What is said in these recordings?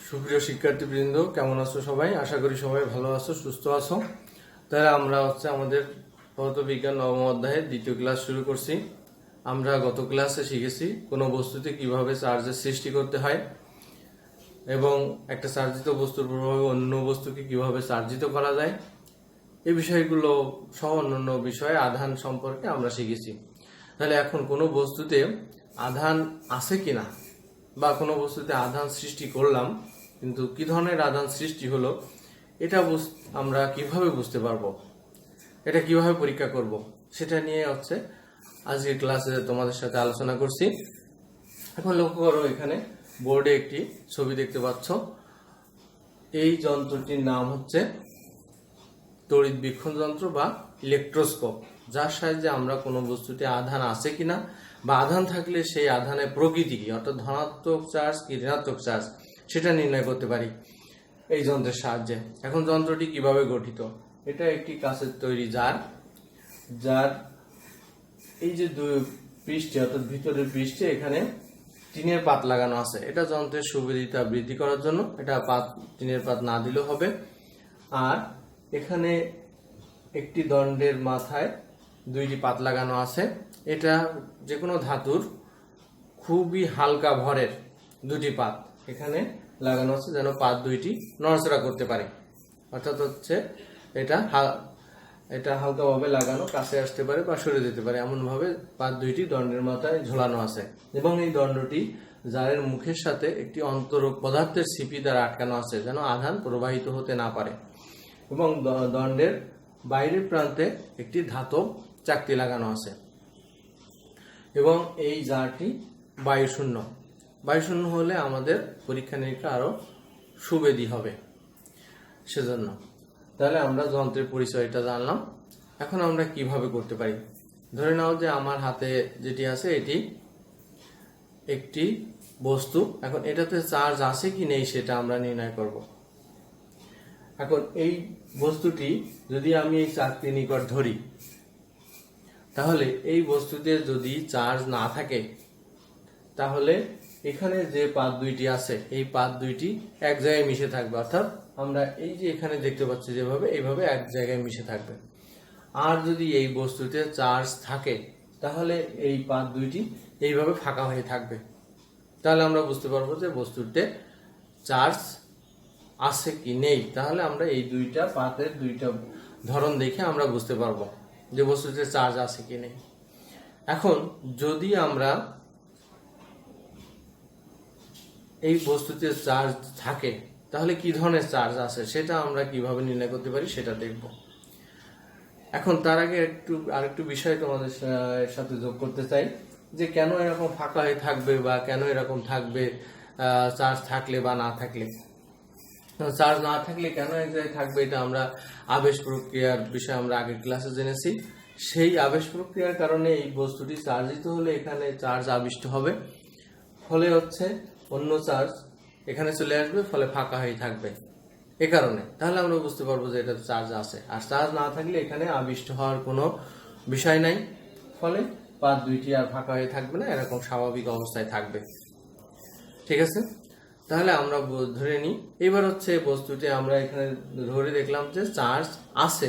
সুপ্রিয় শিক্ষার্থীবৃন্দ, কেমন আছো সবাই? আশা করি সবাই ভালো আছো, সুস্থ আছো। তাহলে আমরা আমাদের পদার্থবিজ্ঞান নবম অধ্যায়ের দ্বিতীয় ক্লাস শুরু করছি। আমরা গত ক্লাসে শিখেছি কোনো বস্তুতে কিভাবে চার্জের সৃষ্টি করতে হয় এবং একটা চার্জিত বস্তুর প্রভাবে অন্য বস্তুকে কিভাবে চার্জিত করা যায়। এই বিষয়গুলো সহ অন্যান্য বিষয়ে আধান সম্পর্কে আমরা শিখেছি। তাহলে এখন কোনো বস্তুতে আধান আছে কিনা বা কোনো বস্তুতে আধান সৃষ্টি করলাম, কিন্তু কি ধরনের আধান সৃষ্টি হলো এটা আমরা কিভাবে বুঝতে পারবো, এটা কিভাবে পরীক্ষা করব, সেটা নিয়ে আজকের ক্লাসে তোমাদের সাথে আলোচনা করছি। এখন লক্ষ্য করো, এখানে বোর্ডে একটি ছবি দেখতে পাচ্ছ। এই যন্ত্রটির নাম তড়িৎ বীক্ষণ যন্ত্র বা ইলেকট্রোস্কোপ, যার সাহায্যে আমরা কোনো বস্তুতে আধান আছে কিনা বা আধান থাকলে সেই আধানের প্রকৃতি কি, অর্থাৎ ধনাত্মক চার্জ কি ঋণাত্মক চার্জ, সেটা নির্ণয় করতে পারি এই যন্ত্রের সাহায্যে। এখন যন্ত্রটি কিভাবে গঠিত? এটা একটি কাঁচের তৈরি যার এই যে দুই পৃষ্ঠে, অর্থাৎ ভিতরের পৃষ্ঠে এখানে টিনের পাত লাগানো আছে। এটা যন্ত্রের সুবিধা বৃদ্ধি করার জন্য। এটা টিনের পাত না দিলেও হবে। আর এখানে একটি দণ্ডের মাথায় দুইটি পাত লাগানো আছে। এটা যে কোনো ধাতুর খুবই হালকা ভরের দুটি পাত এখানে লাগানো আছে, যেন পাত দুইটি নড়াচড়া করতে পারে। অর্থাৎ এটা হালকাভাবে লাগানো, কাছে আসতে পারে বা সরে যেতে পারে, এমন ভাবে পাত দুইটি দণ্ডের মাথায় ঝোলানো আছে। এবং এই দণ্ডটি জারের মুখের সাথে একটি অন্তরক পদার্থের ছিপি দ্বারা আটকানো আছে, যেন আধান প্রবাহিত হতে না পারে। এবং দণ্ডের বাইরের প্রান্তে একটি ধাতব চাকতি লাগানো আছে। এবং এই জারটি বায়ুশূন্য হলে আমাদের পরীক্ষা নিরীক্ষা আরো সুবিধা হবে সেজন্য। তাহলে আমরা যন্ত্রের পরিচয়টা জানলাম। এখন আমরা কিভাবে করতে পারি? ধরে নাও যে আমার হাতে যেটি আছে এটি একটি বস্তু। এখন এটাতে চার্জ আছে কি নেই সেটা আমরা নির্ণয় করব। এখন এই বস্তুটি যদি আমি এই চাকতির নিকট ধরি, তাহলে এই বস্তুতে যদি চার্জ না থাকে, তাহলে এখানে যে পাত দুইটি আছে এই পাত দুইটি এক জায়গায় মিশে থাকবে। অর্থাৎ আমরা এই যে এখানে দেখতে পাচ্ছি যেভাবে, এইভাবে এক জায়গায় মিশে থাকবে। আর যদি এই বস্তুতে চার্জ থাকে, তাহলে এই পাত দুইটি এইভাবে ফাঁকা হয়ে থাকবে। তাহলে আমরা বুঝতে পারবো যে বস্তুতে চার্জ আছে কি নেই। তাহলে আমরা এই দুইটা পাতের দুইটা ধরন দেখে আমরা বুঝতে পারবো যে বস্তুতে চার্জ আছে কি নেই। এখন যদি আমরা এই বস্তুতে চার্জ থাকে, তাহলে কি ধরনের চার্জ আছে সেটা আমরা কিভাবে নির্ণয় করতে পারি সেটা দেখব। এখন তার আগে আরেকটু বিষয় তোমাদের সাথে যোগ করতে চাই, যে কেন এরকম ফাঁকা হয়ে থাকবে বা কেন এরকম থাকবে চার্জ থাকলে বা না থাকলে। চার্জ না থাকলে কেন এক জায়গায় থাকবে, এটা আমরা আবেশ প্রক্রিয়ার বিষয়ে আমরা আগের ক্লাসে জেনেছি। সেই আবেশ প্রক্রিয়ার কারণে এই বস্তুটি চার্জিত হলে এখানে চার্জ আবিষ্ট হবে, ফলে অন্য চার্জ এখানে চলে আসবে, ফলে ফাঁকা হয়ে থাকবে এ কারণে। তাহলে আমরা বুঝতে পারবো যে এটা চার্জ আছে। আর চার্জ না থাকলে এখানে আবিষ্ট হওয়ার কোনো বিষয় নাই, ফলে পাত দুইটি আর ফাঁকা হয়ে থাকবে না, এরকম স্বাভাবিক অবস্থায় থাকবে। ঠিক আছে, তাহলে আমরা ধরে নিই। এবার বস্তুটি আমরা এখানে ধরে দেখলাম যে চার্জ আছে।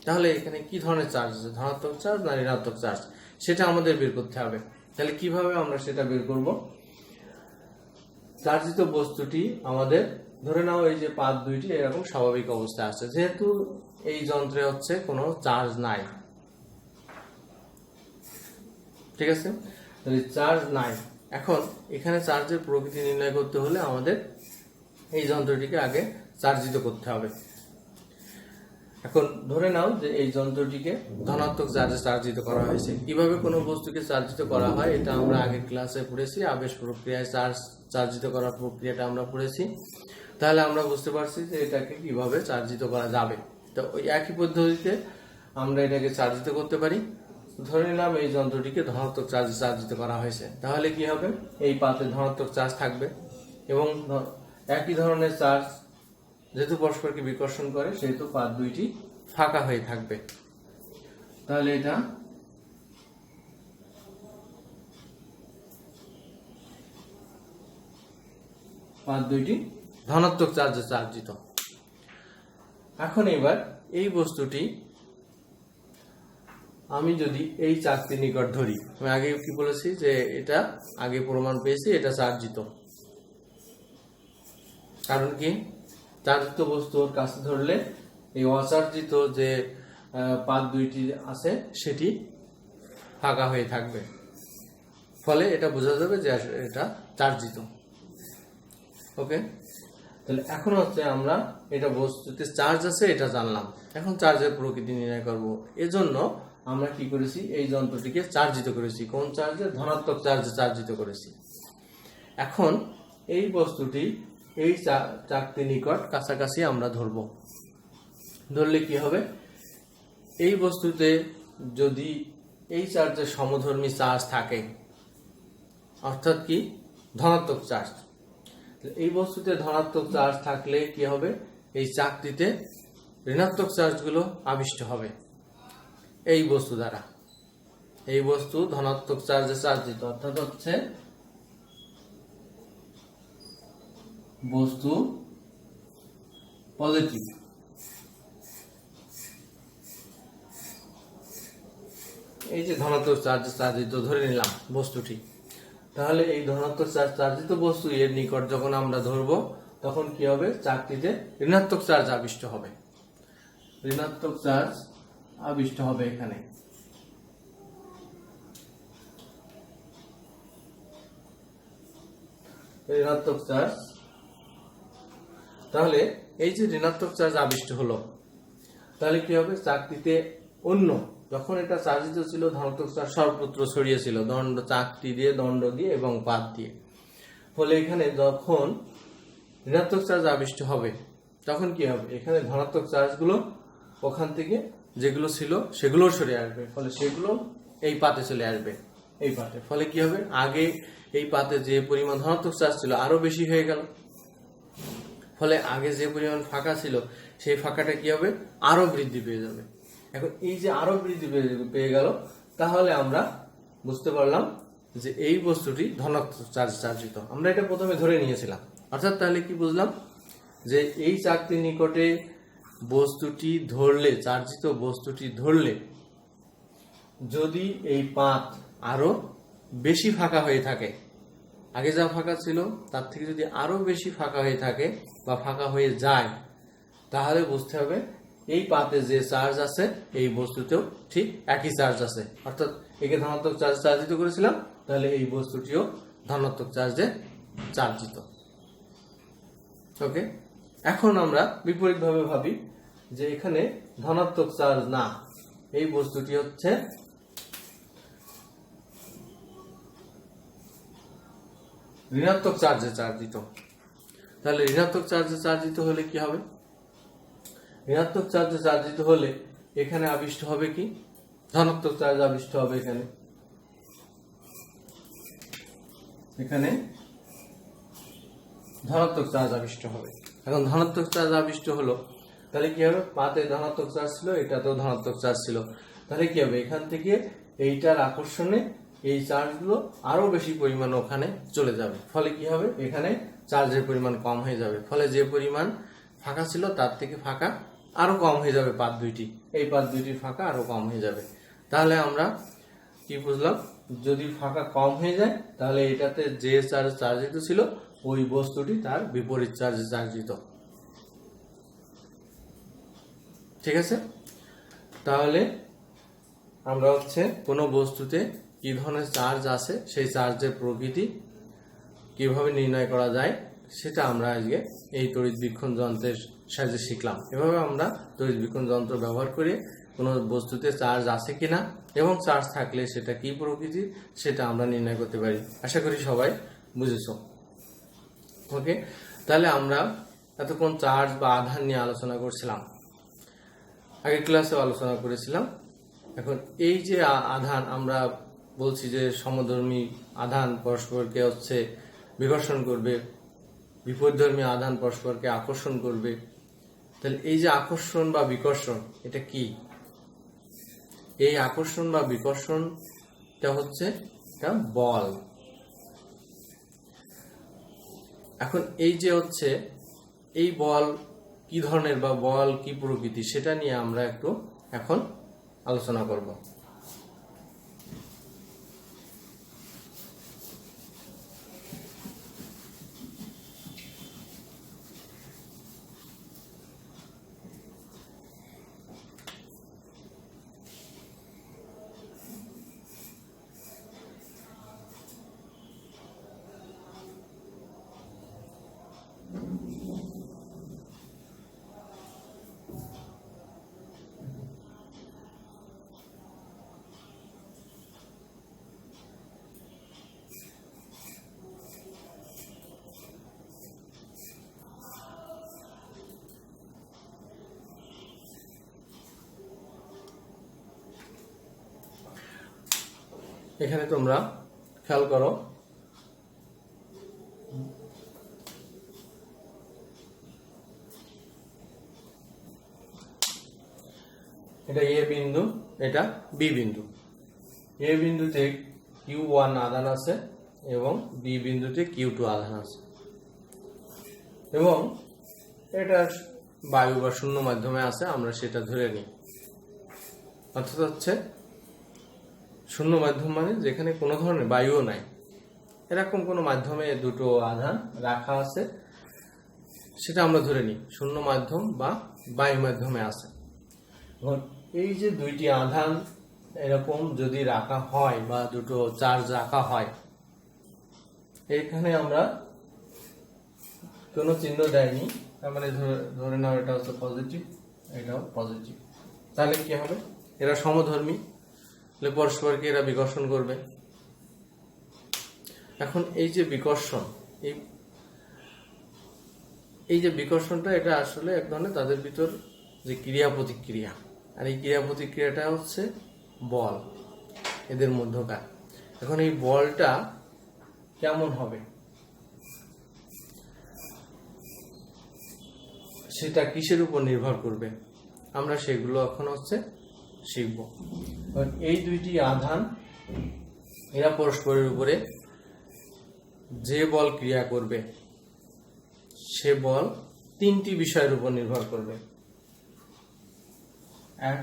তাহলে এখানে কি ধরনের চার্জ আছে, ধনাত্মক চার্জ না ঋণাত্মক চার্জ, সেটা আমাদের বের করতে হবে। তাহলে কিভাবে আমরা সেটা বের করব? চার্জিত বস্তুটি আমাদের ধরে নাও এই যে পাত দুইটি এরকম স্বাভাবিক অবস্থায় আছে, যেহেতু এই যন্ত্রে কোনো চার্জ নাই। ঠিক আছে, তাহলে চার্জ নাই। এখন এখানে চার্জের প্রকৃতি নির্ণয় করতে হলে আমাদের এই যন্ত্রটিকে আগে চার্জিত করতে হবে। এখন ধরে নাও যে এই যন্ত্রটিকে ধনাত্মক চার্জে চার্জিত করা হয়েছে। কিভাবে কোনো বস্তুকে চার্জিত করা হয় এটা আমরা আগের ক্লাসে পড়েছি। আবেশ প্রক্রিয়ায় চার্জিত করার প্রক্রিয়াটা আমরা পড়েছি। তাহলে আমরা বুঝতে পারছি যে এটাকে কিভাবে চার্জিত করা যাবে। তো ওই একই পদ্ধতিতে আমরা এটাকে চার্জিত করতে পারি। ধরে নিলাম এই যন্ত্রটিকে ধনাত্মক চার্জে চার্জিত করা হয়েছে, তাহলে কি হবে? এই পাতে ধনাত্মক চার্জ থাকবে এবং একই ধরনের চার্জ যেহেতু পরস্পরকে বিকর্ষণ করে, সেহেতু পাত দুইটি ফাঁকা হয়ে থাকবে। তাহলে এটা পাত দুইটি ধনাত্মক চার্জে চার্জিত। এখন এবার এই বস্তুটি আমি যদি এই চাকতির নিকট ধরি, আমি আগে কি বলেছি যে এটা আগে প্রমাণ পেয়েছি এটা চার্জিত। কারণ কি, চার্জিত বস্তুর কাছে ধরলে এই অচার্জিত যে পাত দুইটি আছে সেটি ফাঁকা হয়ে থাকবে, ফলে এটা বোঝা যাবে যে এটা চার্জিত। ওকে, তাহলে এখন হচ্ছে আমরা এটা বস্তুতে চার্জ আছে এটা জানলাম, এখন চার্জের প্রকৃতি নির্ণয় করব। এজন্য আমরা কি করেছি, এই যন্ত্রটিকে চার্জিত করেছি। কোন চার্জে? ধনাত্মক চার্জে চার্জিত করেছি। এখন এই বস্তুটি এই চাকতির নিকট কাছাকাছি আমরা ধরব। ধরলে কি হবে, এই বস্তুতে যদি এই চার্জের সমধর্মী চার্জ থাকে, অর্থাৎ কি ধনাত্মক চার্জ, এই বস্তুতে ধনাত্মক চার্জ থাকলে কি হবে, এই চাকতিতে ঋণাত্মক চার্জগুলো আবিষ্ট হবে এই বস্তু দ্বারা। এই বস্তু ধনাত্মক চার্জে চার্জিত, অর্থাৎ হচ্ছে বস্তু পজিটিভ। এই যে ধনাত্মক চার্জে চার্জিত ধরে নিলাম বস্তুটি, তাহলে এই ধনাত্মক চার্জ চার্জিত বস্তু এর নিকট যখন আমরা ধরব তখন কি হবে, চাকতিতে ঋণাত্মক চার্জ আবিষ্ট হবে। ঋণাত্মক চার্জ আবিষ্ট হবে এখানে। ঋণাত্মক চার্জ, তাহলে এই যে ঋণাত্মক চার্জ আবিষ্ট হলো, তাহলে কি হবে, চাকতিতে অন্য যখন এটা চার্জিত ছিল ধনাত্মক চার্জ সর্বত্র ছড়িয়েছিল, দণ্ড চাকতি দিয়ে, দণ্ড দিয়ে এবং পাত দিয়ে। ফলে এখানে যখন ঋণাত্মক চার্জ আবিষ্ট হবে তখন কি হবে, এখানে ধনাত্মক চার্জগুলো ওখান থেকে যেগুলো ছিল সেগুলো সরে আসবে, ফলে সেগুলো এই পাতে চলে আসবে, এই পাতে। ফলে কি হবে, আগে এই পাতে যে পরিমাণ ধনাত্মক চার্জ ছিল আরো বেশি হয়ে গেল, ফলে আগে যে পরিমাণ ফাঁকা ছিল সেই ফাঁকাটা কি হবে, আরো বৃদ্ধি পেয়ে যাবে। এখন এই যে আরো বৃদ্ধি পেয়ে গেল, তাহলে আমরা বুঝতে পারলাম যে এই বস্তুটি ধনাত্মক চার্জ চার্জিত। আমরা এটা প্রথমে ধরে নিয়েছিলাম, অর্থাৎ তাহলে কি বুঝলাম, যে এই চাকতির নিকটে বস্তুটি ধরলে, চার্জিত বস্তুটি ধরলে যদি এই পাত আরো বেশি ফাঁকা হয়ে থাকে, আগে যা ফাঁকা ছিল তার থেকে যদি আরো বেশি ফাঁকা হয়ে থাকে বা ফাঁকা হয়ে যায়, তাহলে বুঝতে হবে এই পাতে যে চার্জ আছে এই বস্তুতেও ঠিক একই চার্জ আছে, অর্থাৎ একে ধনাত্মক চার্জ চার্জিত করেছিলাম, তাহলে এই বস্তুটিও ধনাত্মক চার্জে চার্জিত। ওকে, এখন আমরা বিপরীতভাবে ভাবি যে এখানে ধনাত্মক চার্জ না, এই বস্তুটি হচ্ছে ঋণাত্মক চার্জে চার্জিত। তাহলে ঋণাত্মক চার্জে চার্জিত হলে কি হবে, ঋণাত্মক চার্জে চার্জিত হলে এখানে আবিষ্ট হবে কি, ধনাত্মক চার্জ আবিষ্ট হবে এখানে, এখানে ধনাত্মক চার্জ আবিষ্ট হবে। এখন ধনাত্মক চার্জ আবিষ্ট হলো, তাহলে কি হবে, পাতে ধনাত্মক চার্জ ছিল, এটাতেও ধনাত্মক চার্জ ছিল, তাহলে কি হবে, এখান থেকে এইটার আকর্ষণে এই চার্জগুলো আরো বেশি পরিমাণ ওখানে চলে যাবে, ফলে কি হবে, এখানে চার্জের পরিমাণ কম হয়ে যাবে, ফলে যে পরিমাণ ফাঁকা ছিল তার থেকে ফাঁকা আরো কম হয়ে যাবে পাত দুইটি, এই পাত দুইটির ফাঁকা আরো কম হয়ে যাবে। তাহলে আমরা কি বুঝলাম, যদি ফাঁকা কম হয়ে যায় তাহলে এটাতে যে চার্জ চার্জিত ছিল ওই বস্তুটি তার বিপরীত চার্জে চার্জিত। ঠিক আছে, তাহলে আমরা হচ্ছে কোনো বস্তুতে কি ধরনের চার্জ আছে সেই চার্জের প্রকৃতি কিভাবে নির্ণয় করা যায় সেটা আমরা আজকে এই তড়িৎবীক্ষণ যন্ত্রের সাহায্যে শিখলাম। এভাবে আমরা তড়িৎবীক্ষণ যন্ত্র ব্যবহার করে কোনো বস্তুতে চার্জ আছে কিনা এবং চার্জ থাকলে সেটা কি প্রকৃতি সেটা আমরা নির্ণয় করতে পারি। আশা করি সবাই বুঝেছ। ওকে, তাহলে আমরা এতক্ষণ চার্জ বা আধান নিয়ে আলোচনা করছিলাম, আগের ক্লাসেও আলোচনা করেছিলাম। এখন এই যে আধান, আমরা বলছি যে সমধর্মী আধান পরস্পরকে হচ্ছে বিকর্ষণ করবে, বিপরীতধর্মী আধান পরস্পরকে আকর্ষণ করবে। তাহলে এই যে আকর্ষণ বা বিকর্ষণ এটা কি, এই আকর্ষণ বা বিকর্ষণটা হচ্ছে একটা বল। এখন এই যে হচ্ছে এই বল কি ধরনের বা বল কি প্রকৃতি সেটা নিয়ে আমরা একটু এখন আলোচনা করব। এখানে তোমরা খেয়াল করো, এটা এ বিন্দু, এটা বি বিন্দু। এ বিন্দুতে Q1 আধান আছে এবং বি বিন্দুতে Q2 আধান আছে, এবং এটা বায়ু বা শূন্য মাধ্যমে আছে, আমরা সেটা ধরে নিই। অর্থাৎ হচ্ছে শূন্য মাধ্যম মানে যেখানে কোনো ধরনের বায়ুও নাই, এরকম কোনো মাধ্যমে দুটো আধান রাখা আছে, সেটা আমরা ধরে নিই শূন্য মাধ্যম বা বায়ু মাধ্যমে আছে। এই যে দুইটি আধান এরকম যদি রাখা হয় বা দুটো চার্জ রাখা হয়, এখানে আমরা কোনো চিহ্ন দেয়নি, তার মানে ধরে নাও এটা হচ্ছে পজিটিভ, এটাও পজিটিভ। তাহলে কি হবে? এরা সমধর্মী, পরস্পরকে এরা বিকর্ষণ করবে। এখন এই যে বিকর্ষণ, এই যে বিকর্ষণটা, এটা আসলে এক ধরনের তাদের ভিতর যে ক্রিয়া প্রতিক্রিয়া, আর এই ক্রিয়া প্রতিক্রিয়াটা হচ্ছে বল এদের মধ্যকার। এখন এই বলটা কেমন হবে সেটা কিসের উপর নির্ভর করবে, আমরা সেগুলো এখন হচ্ছে শিখব। এই দুইটি আধান এরা পরস্পরের উপরে যে বল ক্রিয়া করবে, সে বল তিনটি বিষয়ের উপর নির্ভর করবে। এক,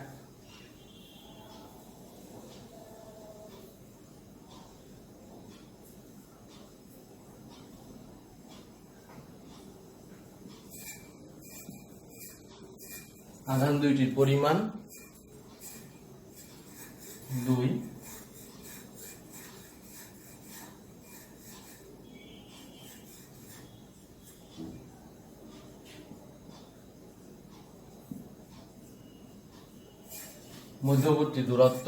আধান দুইটির পরিমাণ, দুই, মধ্যবর্তী দূরত্ব,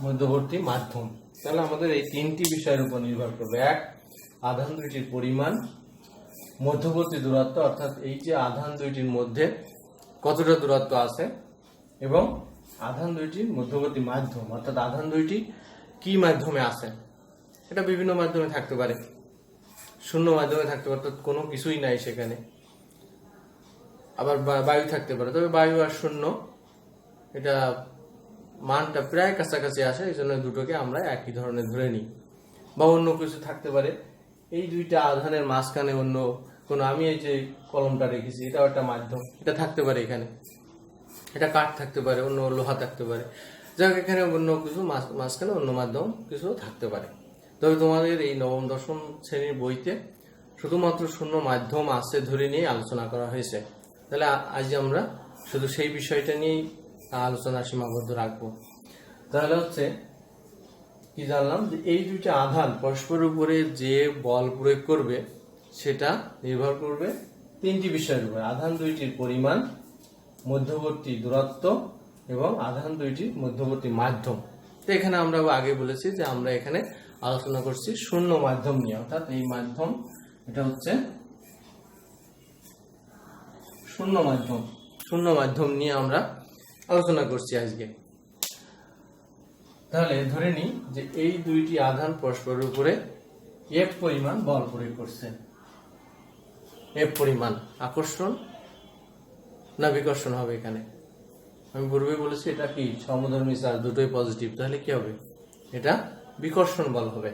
মধ্যবর্তী মাধ্যম। তাহলে আমাদের এই তিনটি বিষয়ের উপর নির্ভর করবে। এক, আধান দুইটির পরিমাণ, মধ্যবর্তী দূরত্ব, অর্থাৎ এই যে আধান দুইটির মধ্যে কতটা দূরত্ব আছে, এবং আধান দুইটির মধ্যবর্তী মাধ্যম, অর্থাৎ আধান দুইটি কি মাধ্যমে আছে। এটা বিভিন্ন মাধ্যমে থাকতে পারে, শূন্য মাধ্যমে থাকতে পারে, অর্থাৎ কোনো কিছুই নাই সেখানে, আবার বায়ু থাকতে পারে। তবে বায়ু আর শূন্য এটা মানটা প্রায় কাছাকাছি আসে, এই জন্য দুটোকে আমরা একই ধরনের ধরে নিই। বা অন্য কিছু থাকতে পারে, এই দুইটা আধানের মাঝখানে অন্য কোনো, আমি এই যে কলমটা রেখেছি এটাও একটা মাধ্যম, এটা থাকতে পারে এখানে, এটা কাঠ থাকতে পারে, অন্য লোহা থাকতে পারে, যাক এখানে অন্য কিছু মাঝখানে অন্য মাধ্যম কিছু থাকতে পারে। তবে তোমাদের এই নবম দশম শ্রেণীর বইতে শুধুমাত্র শূন্য মাধ্যম আছে ধরে নিয়ে আলোচনা করা হয়েছে। তাহলে আজ আমরা শুধু সেই বিষয়টা নিয়েই আলোচনা সীমাবদ্ধ রাখবো। তাহলে হচ্ছে কি জানলাম, যে এই দুইটা আধান পরস্পরের উপরে যে বল প্রয়োগ করবে সেটা নির্ভর করবে তিনটি বিষয়ের উপর: আধান দুইটির পরিমাণ, মধ্যবর্তী দূরত্ব এবং আধান দুইটির মধ্যবর্তী মাধ্যম। তো এখানে আমরা আগে বলেছি যে আমরা এখানে আলোচনা করছি শূন্য মাধ্যম নিয়ে, অর্থাৎ এই মাধ্যম এটা হচ্ছে শূন্য মাধ্যম। শূন্য মাধ্যম নিয়ে আমরা আলোচনা করছি আজকে। তাহলে ধরে নিই যে এই দুইটি আধান পরস্পরের উপরে F পরিমাণ বল প্রয়োগ করছে। F পরিমাণ আকর্ষণ না বিকর্ষণ হবে এখানে? আমি পূর্বে বলেছি এটা কি সমধর্মী চার্জ, দুটোই পজিটিভ, তাহলে কি হবে? এটা বিকর্ষণ বল হবে।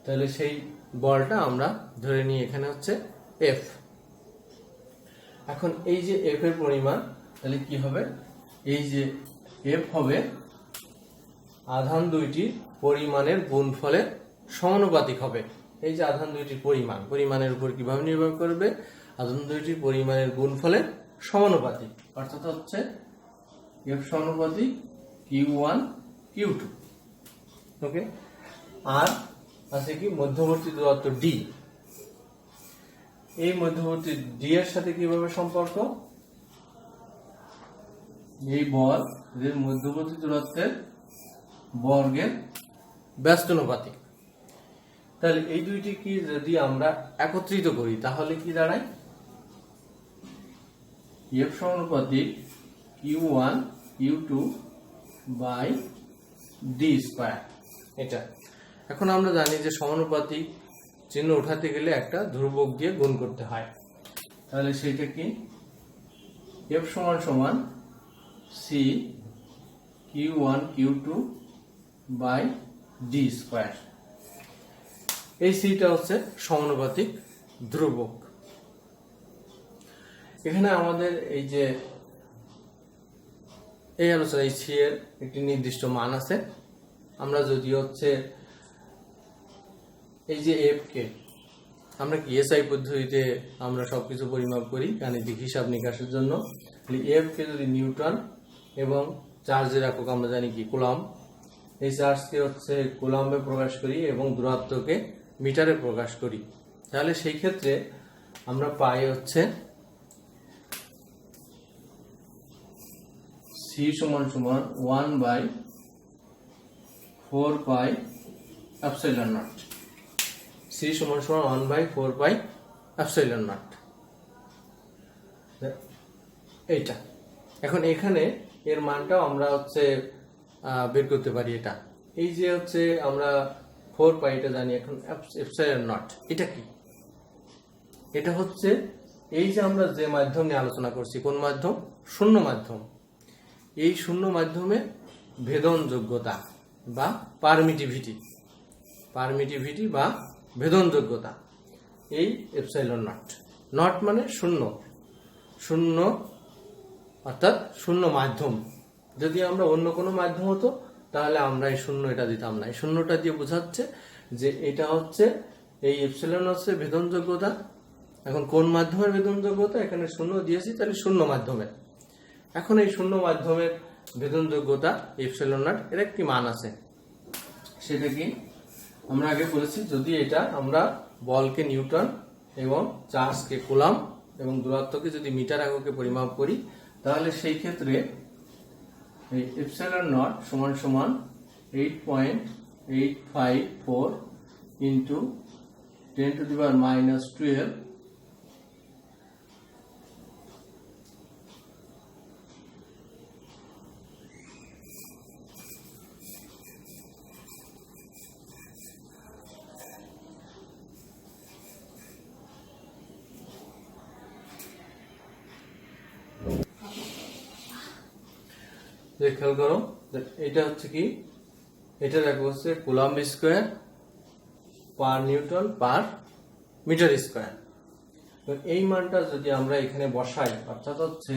তাহলে সেই বলটা আমরা ধরে নিই এখানে হচ্ছে F। এখন এই যে F এর পরিমাণ, তাহলে কি হবে? এই যে F হবে আধান দুইটির পরিমাণের গুণফলের সমানুপাতিক হবে। এই যে আধান দুইটির পরিমাণের উপর কিভাবে নির্ভর করবে? আধান দুইটির পরিমাণের গুণফলের সমানুপাতিক, অর্থাৎ হচ্ছে F সমানুপাতিক Q1 Q2। ওকে, আর আছে কি মধ্যবর্তী দূরত্ব D। এই মধ্যবর্তী D এর সাথে কিভাবে সম্পর্ক? এই বল এর মধ্যবর্তী দূরত্বের বর্গের ব্যস্তানুপাতিক। তাহলে এই দুইটি কি যদি আমরা একত্রিত করি তাহলে কি দাঁড়ায়? F সমানুপাতিক Q1 Q2 by D square. এটা এখন আমরা জানি যে সমানুপাতিক চিহ্ন উঠাতে গেলে একটা ধ্রুবক দিয়ে গুণ করতে হয়। তাহলে সেটা কি? F সমান সমান C Q1 Q2 by D square. এই সিটা হচ্ছে সমানুপাতিক ধ্রুবক। এখানে আমাদের এই যে এই আলোচনা এই সি এর একটি নির্দিষ্ট মান আছে। আমরা যদি হচ্ছে এই যে এফ কে আমরা কি এসআই পদ্ধতিতে আমরা সবকিছু পরিমাপ করি গাণিতিক হিসাব নিকাশের জন্য। এফ কে যদি নিউটন এবং চার্জের একক আমরা জানি কি কুলম্ব, এই চার্জকে হচ্ছে কুলম্বে প্রকাশ করি এবং দূরত্বকে মিটারে প্রকাশ করি, তাহলে সেই ক্ষেত্রে আমরা পাই হচ্ছে সি সমান সমান 1/4 পাই এপসাইলন নট। সি সমান সমান 1/4 পাই এপসাইলন নট, এইটা। এখন এখানে এর মানটাও আমরা হচ্ছে বের করতে পারি। এটা এই যে হচ্ছে আমরা 4 পাই এটা জানি। এখন এপসাইলন নট এটা কি? এটা হচ্ছে এই যে আমরা যে মাধ্যম নিয়ে আলোচনা করছি, কোন মাধ্যম? শূন্য মাধ্যম। এই শূন্য মাধ্যমে ভেদনযোগ্যতা বা পারমিটিভিটি বা ভেদনযোগ্যতা, এই এপসাইলন নট। নট মানে শূন্য, শূন্য অর্থাৎ শূন্য মাধ্যম। যদি আমরা অন্য কোনো মাধ্যম হতো তাহলে আমরা এই শূন্য এটা দিতাম না। এই শূন্যটা দিয়ে বোঝাচ্ছে যে এটা হচ্ছে এই এপসাইলন হচ্ছে ভেদনযোগ্যতা। এখন কোন মাধ্যমের ভেদনযোগ্যতা? এখানে শূন্য দিয়েছি, তাহলে শূন্য মাধ্যমের। এখন এই শূন্য মাধ্যমের ভেদনযোগ্যতা এপসাইলন নট এর একটি মান আছে। সেটা কি? আমরা আগে বলেছি যদি এটা আমরা বলকে নিউটন এবং চার্জকে কুলম্ব এবং দূরত্বকে যদি মিটার এককে পরিমাপ করি তাহলে সেই ক্ষেত্রে এই এপসাইলন নট সমান সমান 8.854 ইন্টু 10⁻⁻12 খেয়াল করো, এটা হচ্ছে কি? এটা দেখো হচ্ছে coulomb square per newton per metre square. এই মানটা যদি আমরা এখানে বসাই, অর্থাৎ হচ্ছে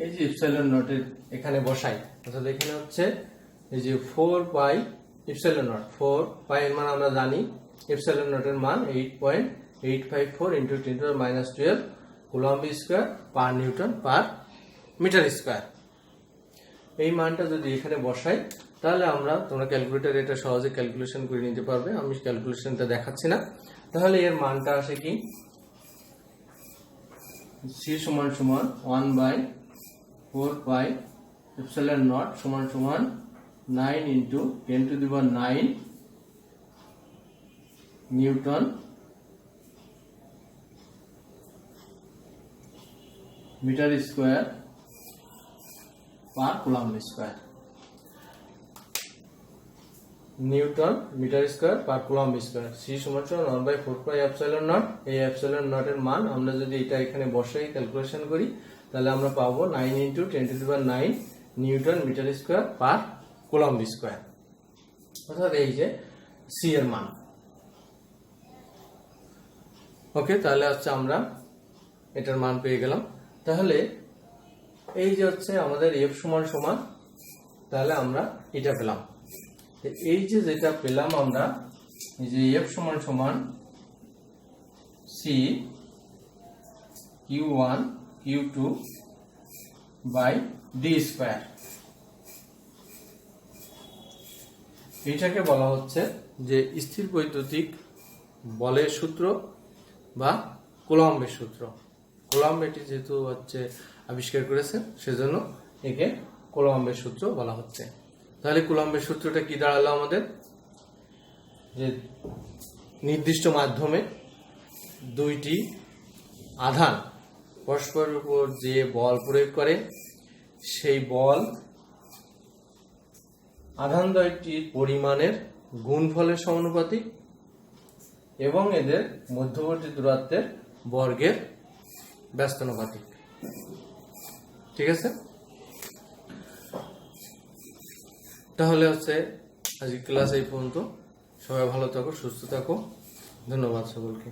এই যে এপসাইলন নটের এখানে বসাই, অর্থাৎ এখানে হচ্ছে এই যে 4 পাই এপসাইলন নট। 4 পাই এর মান আমরা জানি, এপসাইলন নটের মান 8.854 into 10⁻⁻12 coulomb square per newton per metre square. এই মানটা যদি এখানে বসাই তাহলে আমরা, তোমরা ক্যালকুলেটর এটা সহজে ক্যালকুলেশন করে নিতে পারবে, আমি ক্যালকুলেশনটা দেখাচ্ছি না। তাহলে এর মানটা আসে কি? সি সমান সমান 1/4 পাই এপসাইলন নট সমান সমান 9 into 10⁹ newton metre square per coulomb square. Newton metre square per coulomb square. C সমান 1/4 এপসাইলন নট। এই এপসাইলন নটের মান আমরা যদি এটা এখানে বসাই ক্যালকুলেশন করি তাহলে আমরা পাবো 9 × 10⁹ newton metre square per coulomb square, অর্থাৎ এই যে সি এর মান। ওকে, তাহলে হচ্ছে আমরা এটার মান পেয়ে গেলাম। তাহলে এই যে হচ্ছে আমাদের এফ সমান সমান, তাহলে আমরা এটা পেলাম। এই যে যেটা পেলাম আমরা, এই যে এফ সমান সমান C Q1 Q2 by D square, এটাকে বলা হচ্ছে যে স্থির বৈদ্যুতিক বলের সূত্র বা কুলম্বের সূত্র। কুলম্ব এটি যেহেতু হচ্ছে আবিষ্কার করেছে, সেজন্য একে কুলম্বের সূত্র বলা হচ্ছে। তাহলে কুলম্বের সূত্রটা কি দাঁড়ালো আমাদের, যে নির্দিষ্ট মাধ্যমে দুইটি আধান পরস্পরের উপর যে বল প্রয়োগ করে, সেই বল আধানদ্বয়টির পরিমাণের গুণফলের সমানুপাতিক এবং এদের মধ্যবর্তী দূরত্বের বর্গের ব্যস্তানুপাতিক। ঠিক আছে, তাহলে হচ্ছে আজকে ক্লাস এই পর্যন্ত। সবাই ভালো থাকো, সুস্থ থাকো। ধন্যবাদ সকলকে।